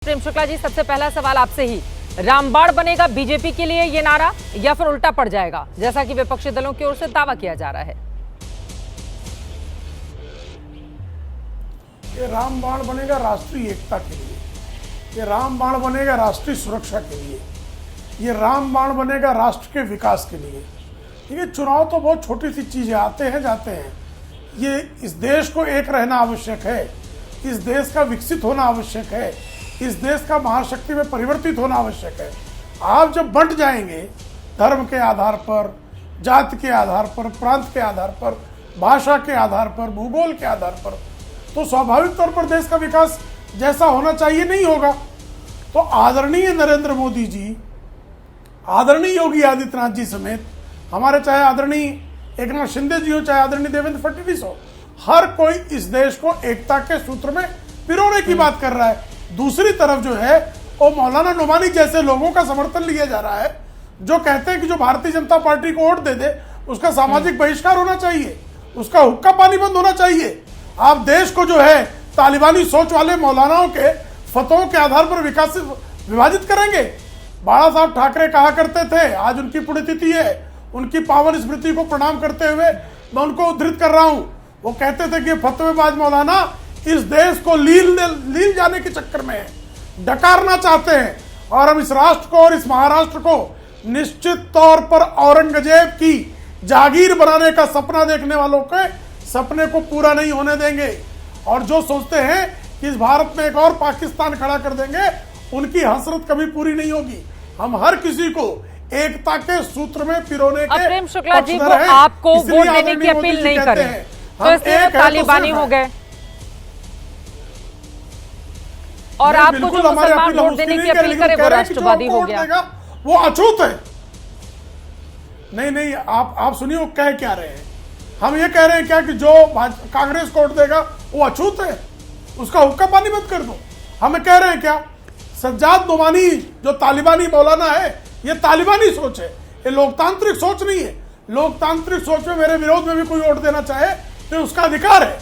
प्रेम शुक्ला जी, सबसे पहला सवाल आपसे ही, रामबाण बनेगा बीजेपी के लिए ये नारा या फिर उल्टा पड़ जाएगा, जैसा कि विपक्षी दलों की ओर से दावा किया जा रहा है? ये रामबाण बनेगा राष्ट्रीय एकता के लिए, ये रामबाण बनेगा राष्ट्रीय सुरक्षा के लिए, ये रामबाण बनेगा राष्ट्र के विकास के लिए। देखिए, चुनाव तो बहुत छोटी सी चीज है, आते हैं जाते हैं। ये इस देश को एक रहना आवश्यक है, इस देश का विकसित होना आवश्यक है, इस देश का महाशक्ति में परिवर्तित होना आवश्यक है। आप जब बंट जाएंगे धर्म के आधार पर, जाति के आधार पर, प्रांत के आधार पर, भाषा के आधार पर, भूगोल के आधार पर, तो स्वाभाविक तौर पर देश का विकास जैसा होना चाहिए नहीं होगा। तो आदरणीय नरेंद्र मोदी जी, आदरणीय योगी आदित्यनाथ जी समेत हमारे, चाहे आदरणीय एकनाथ शिंदे जी हो, चाहे आदरणीय देवेंद्र फडणवीस हो, हर कोई इस देश को एकता के सूत्र में पिरोने की बात कर रहा है। दूसरी तरफ जो है वो मौलाना नुमानी जैसे लोगों का समर्थन लिया जा रहा है, जो कहते हैं कि जो भारतीय जनता पार्टी को वोट दे दे उसका सामाजिक बहिष्कार होना चाहिए, उसका हुक्का पानी बंद होना चाहिए। आप देश को जो है तालिबानी सोच वाले मौलानाओं के फतवों के आधार पर विभाजित करेंगे। बाला साहब ठाकरे कहा करते थे, आज उनकी पुण्यतिथि है, उनकी पावन स्मृति को प्रणाम करते हुए मैं उनको उद्धृत कर रहा हूं। वो कहते थे कि फतवेबाज मौलाना इस देश को लील जाने के चक्कर में डकारना चाहते हैं, और हम इस राष्ट्र को और इस महाराष्ट्र को निश्चित तौर पर औरंगजेब की जागीर बनाने का सपना देखने वालों के सपने को पूरा नहीं होने देंगे। और जो सोचते हैं कि इस भारत में एक और पाकिस्तान खड़ा कर देंगे, उनकी हसरत कभी पूरी नहीं होगी। हम हर किसी को एकता के सूत्र में पिरोने के प्रेम शुक्ला जी, वो आपको वोट देने की अपील नहीं कर रहे, तो इसलिए तालिबानी हो गए, और आपको जो मुसलमान वोट देने की अपील करे वो राष्ट्रवादी हो गया, वो अछूत है। नहीं, आप सुनिए वो कह क्या रहे हैं। हम ये कह रहे हैं क्या कि जो कांग्रेस को वोट देगा वो अछूत है, उसका हुक्का पानी बंद कर दो। हमें कह रहे हैं क्या, सज्जाद नुमानी जो तालिबानी मौलाना है, ये तालिबानी सोच है, ये लोकतांत्रिक सोच नहीं है। लोकतांत्रिक सोच में मेरे विरोध में भी कोई वोट देना चाहे तो उसका अधिकार है,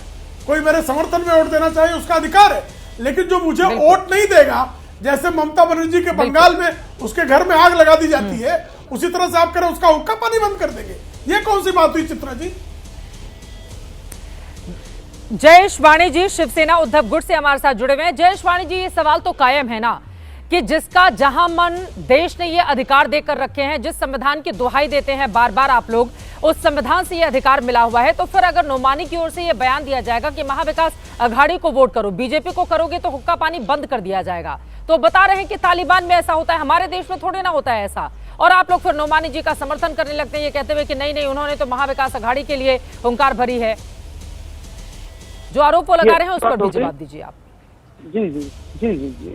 कोई मेरे समर्थन में वोट देना चाहे उसका अधिकार है, लेकिन जो मुझे वोट नहीं देगा, जैसे ममता बनर्जी के बंगाल में उसके घर में आग लगा दी जाती है, उसी तरह से आप करें उसका हुक्का पानी बंद कर देंगे। ये कौन सी बात हुई चित्रा जी? जयेश वाणी जी शिवसेना उद्धव गुट से हमारे साथ जुड़े हुए हैं। जयेश वाणी जी, ये सवाल तो कायम है ना कि जिसका जहां मन देश ने ये अधिकार देकर रखे हैं, जिस संविधान की दुहाई देते हैं बार बार आप लोग, उस संविधान से ये अधिकार मिला हुआ है, तो फिर अगर नुमानी की ओर से ये बयान दिया जाएगा कि महाविकास अघाड़ी को वोट करो, बीजेपी को करोगे तो हुक्का पानी बंद कर दिया जाएगा, तो बता रहे हैं कि तालिबान में ऐसा होता है, हमारे देश में थोड़े ना होता है ऐसा, और आप लोग फिर नुमानी जी का समर्थन करने लगते हैं ये कहते हुए कि नहीं, उन्होंने तो महाविकास अघाड़ी के लिए हुंकार भरी है। जो आरोप वो लगा रहे हैं उस पर भी जवाब दीजिए आप। जी,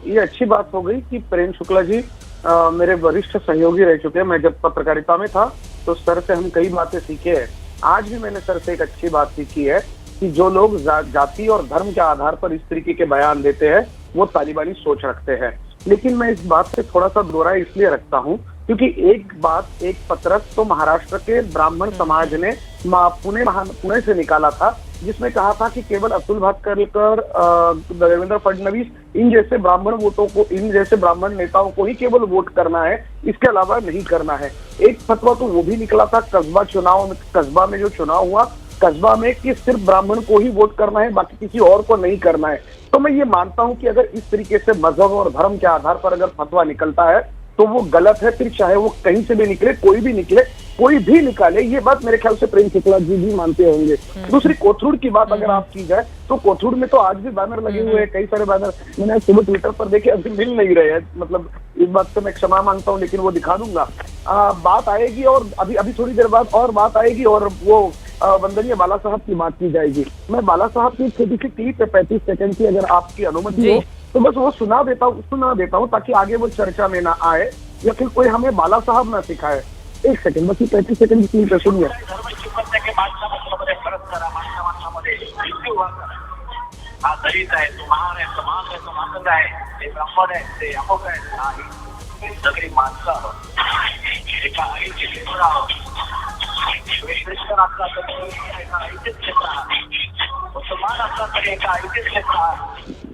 ये अच्छी बात हो गई कि प्रेम शुक्ला जी मेरे वरिष्ठ सहयोगी रह चुके हैं। मैं जब पत्रकारिता में था तो सर से हम कई बातें सीखे हैं। आज भी मैंने सर से एक अच्छी बात सीखी है कि जो लोग जाति और धर्म के आधार पर इस तरीके के बयान देते हैं वो तालिबानी सोच रखते हैं। लेकिन मैं इस बात से थोड़ा सा दोहराई इसलिए रखता हूँ क्योंकि एक पत्रक तो महाराष्ट्र के ब्राह्मण समाज ने पुणे से निकाला था, जिसमें कहा था कि केवल अतुल भातखळकर, देवेंद्र फडणवीस, इन जैसे ब्राह्मण नेताओं को ही केवल वोट करना है, इसके अलावा नहीं करना है। एक फतवा तो वो भी निकला था कस्बा में जो चुनाव हुआ, कस्बा में कि सिर्फ ब्राह्मण को ही वोट करना है, बाकी किसी और को नहीं करना है। तो मैं ये मानता हूं कि अगर इस तरीके से मजहब और धर्म के आधार पर अगर फतवा निकलता है तो वो गलत है, फिर चाहे वो कहीं से भी निकले, कोई भी निकाले। ये बात मेरे ख्याल से प्रेम शुक्ला जी भी मानते होंगे। दूसरी कोथरूड की बात अगर आप की जाए तो कोथरूड में तो आज भी बैनर लगे हुए हैं, कई सारे बैनर मैंने सुबह ट्विटर पर देखे, अभी मिल नहीं रहे हैं। मतलब इस बात से मैं क्षमा मांगता हूँ, लेकिन वो दिखा दूंगा। बात आएगी और अभी थोड़ी देर बाद और बात आएगी और वो वंदनीय बाला साहब की बात की जाएगी। मैं बाला साहब की छोटी सी क्लिप है 35 सेकंड की, अगर आपकी अनुमति हो तो बस वो सुना देता हूँ ताकि आगे वो चर्चा में ना आए या फिर कोई हमें बाला साहब ना सिखाए। एक सेकंड, बस 35 सेकंड की क्लिप है, सुनिए। हा दलित आहे, तो महान आहे, तो महान आहे, तो मानंद आहे, ते ब्राह्मण आहे, ते अमुक आहे, नाही सगळी माणसं आहोत, एका आईची लेकरं आहोत, वेगवेगळ्या आईचेच क्षेत्र आहात। मुसलमान अपना करेगा, इसलिए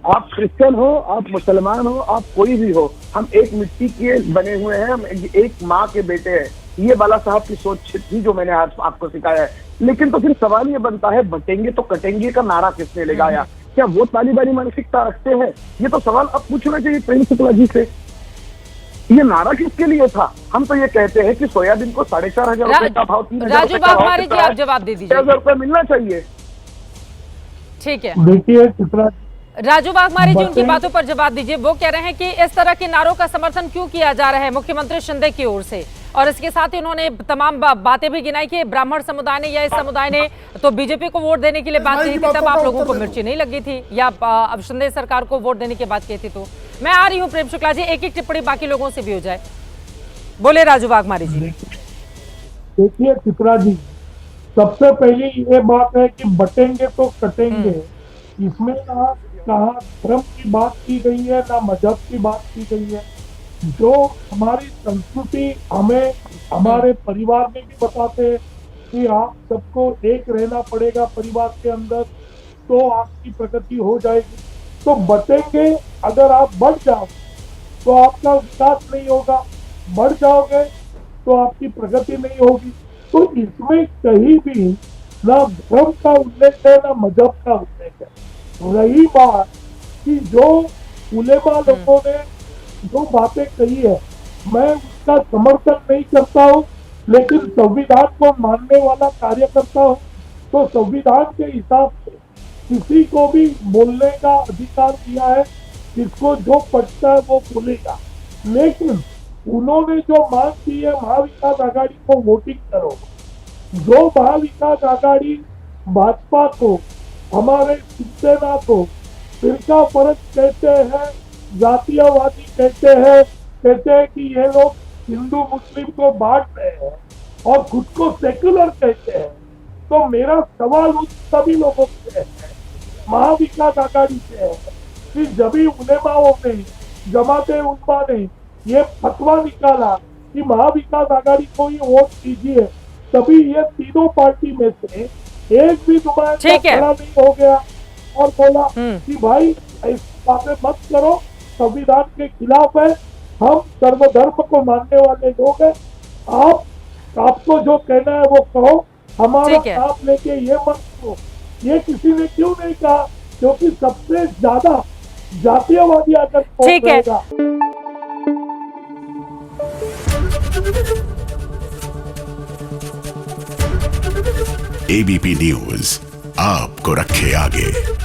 आप क्रिश्चियन हो, आप मुसलमान हो, आप कोई भी हो, हम एक मिट्टी के बने हुए हैं, हम एक माँ के बेटे हैं। ये बाला साहब की सोच थी जो मैंने आज आपको सिखाया है। लेकिन तो फिर सवाल ये बनता है, बटेंगे तो कटेंगे का नारा किसने लगाया? क्या वो तालिबानी मानसिकता रखते हैं? ये तो सवाल अब पूछना चाहिए प्रेम शुक्ला जी से। ये नारा किसके लिए था? हम तो ये कहते हैं कि सोयाबीन को 4,500 रुपए का भाव, 3,000 राजू बागमारी जी, आप जवाब दे दीजिए। 6,000 रुपए मिलना चाहिए। ठीक है, देखिए चित्रा, राजू बागमारी जी उनकी बातों पर जवाब दीजिए। वो कह रहे हैं कि इस तरह के नारों का समर्थन क्यों किया जा रहा है मुख्यमंत्री शिंदे की ओर से, और इसके साथ ही उन्होंने तमाम बातें भी गिनाई कि ब्राह्मण समुदाय ने या इस समुदाय ने तो बीजेपी को वोट देने के लिए बात की थी, तब आप लोगों को मिर्ची नहीं लगी थी, या अब शिंदे सरकार को वोट देने की बात की थी। तो मैं आ रही हूँ प्रेम शुक्ला जी, एक एक टिप्पणी बाकी लोगों से भी हो जाए। बोले राजू बागमारी जी। देखिए चित्रा जी, सबसे पहली ये बात है कि बटेंगे तो कटेंगे, इसमें ना कहा धर्म की बात की गई है ना मजहब की बात की गई है। जो हमारी संस्कृति हमें हमारे परिवार में भी बताते हैं कि आप सबको एक रहना पड़ेगा परिवार के अंदर, तो आपकी प्रगति हो जाएगी। तो बटेंगे, अगर आप बढ़ जाओ तो आपका विकास नहीं होगा, बढ़ जाओगे तो आपकी प्रगति नहीं होगी। तो इसमें कहीं भी ना धर्म का उल्लेख है ना मजहब का उल्लेख है। रही बात कि जो उलेमा लोगों ने जो बातें कही है, मैं उसका समर्थन नहीं करता हूँ, लेकिन संविधान को मानने वाला कार्यकर्ता हूँ। तो संविधान के हिसाब से किसी को भी बोलने का अधिकार दिया है, जिसको जो पढ़ता है वो बोलेगा। लेकिन उन्होंने जो मांग की है महाविकास आघाड़ी को वोटिंग करो, जो महाविकास आघाड़ी भाजपा को, हमारे शिवसेना को फिरका परत कहते हैं, जातीयवादी कहते हैं कि ये लोग हिंदू मुस्लिम को बांट रहे हैं और खुद को सेक्युलर कहते हैं। तो मेरा सवाल उन सभी लोगों से है, महाविकास आघाड़ी से है, कि जब भी उलेमाओं ने, जमाते उलमा ने ये फतवा निकाला कि महाविकास आघाड़ी को ही वोट कीजिए, तभी ये तीनों पार्टी में से एक भी नुमाइंदा खड़ा नहीं हो गया और बोला कि भाई ऐसी बातें मत करो, संविधान के खिलाफ है, हम सर्वधर्म को मानने वाले लोग हैं, आपको जो कहना है वो कहो, हमारा नाम लेके ये मत करो। ये किसी ने क्यों नहीं कहा? क्योंकि सबसे ज्यादा जातीयवादी आकर पहुंचेगा। एबीपी न्यूज आपको रखे आगे।